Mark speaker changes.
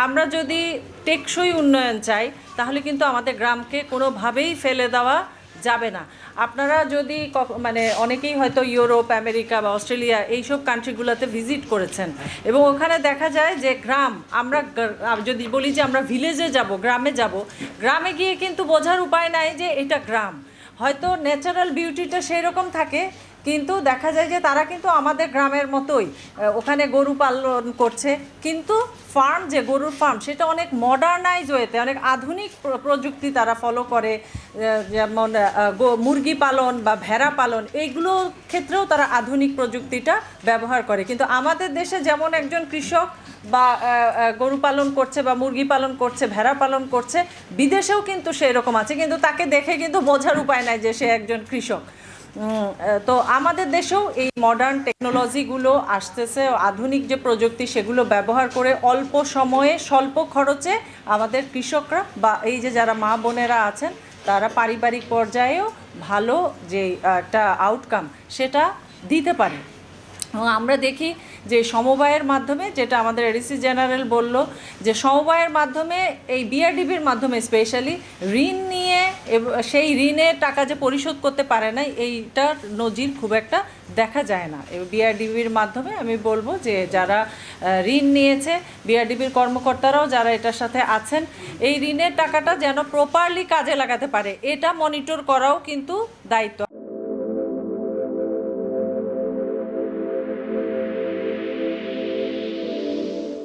Speaker 1: আমরা যদি টেকসই উন্নয়ন চাই তাহলে কিন্তু আমাদের গ্রামকে কোনোভাবেই ফেলে দেওয়া যাবে না। আপনারা যদি মানে অনেকেই হয়তো ইউরোপ, আমেরিকা বা অস্ট্রেলিয়া এইসব কান্ট্রিগুলোতে ভিজিট করেছেন, এবং ওখানে দেখা যায় যে গ্রাম, আমরা যদি বলি যে আমরা ভিলেজে যাব, গ্রামে যাব, গ্রামে গিয়ে কিন্তু বোঝার উপায় নাই যে এটা গ্রাম। হয়তো ন্যাচারাল বিউটিটা সেই রকম থাকে, কিন্তু দেখা যায় যে তারা কিন্তু আমাদের গ্রামের মতোই ওখানে গরু পালন করছে, কিন্তু ফার্ম, যে গরুর ফার্ম, সেটা অনেক মডার্নাইজ ওয়েতে, অনেক আধুনিক প্রযুক্তি তারা ফলো করে। যেমন মুরগি পালন বা ভেড়া পালন, এইগুলোর ক্ষেত্রেও তারা আধুনিক প্রযুক্তিটা ব্যবহার করে। কিন্তু আমাদের দেশে যেমন একজন কৃষক বা গরু পালন করছে বা মুরগি পালন করছে, ভেড়া পালন করছে, বিদেশেও কিন্তু সেই রকম আছে, কিন্তু তাকে দেখে কিন্তু বোঝার উপায় নাই যে সে একজন কৃষক। তো আমাদের দেশেও এই মডার্ন টেকনোলজিগুলো আসতেছে, আধুনিক যে প্রযুক্তি সেগুলো ব্যবহার করে অল্প সময়ে স্বল্প খরচে আমাদের কৃষকরা বা এই যে যারা মা বোনেরা আছেন তারা পারিবারিক পর্যায়েও ভালো যে একটা আউটকাম সেটা দিতে পারে। এবং আমরা দেখি যে সমবায়ের মাধ্যমে, যেটা আমাদের এডিসি জেনারেল বলল, যে সমবায়ের মাধ্যমে এই বিআরডিবির মাধ্যমে স্পেশালি ঋণ নিয়ে সেই ঋণের টাকা যে পরিশোধ করতে পারে না, এইটার নজির খুব একটা দেখা যায় না। বিআরডিবির মাধ্যমে আমি বলবো যে যারা ঋণ নিয়েছে, বিআরডিবির কর্মকর্তারাও যারা এটার সাথে আছেন, এই ঋণের টাকাটা যেন প্রপারলি কাজে লাগাতে পারে, এটা মনিটর করাও কিন্তু দায়িত্ব।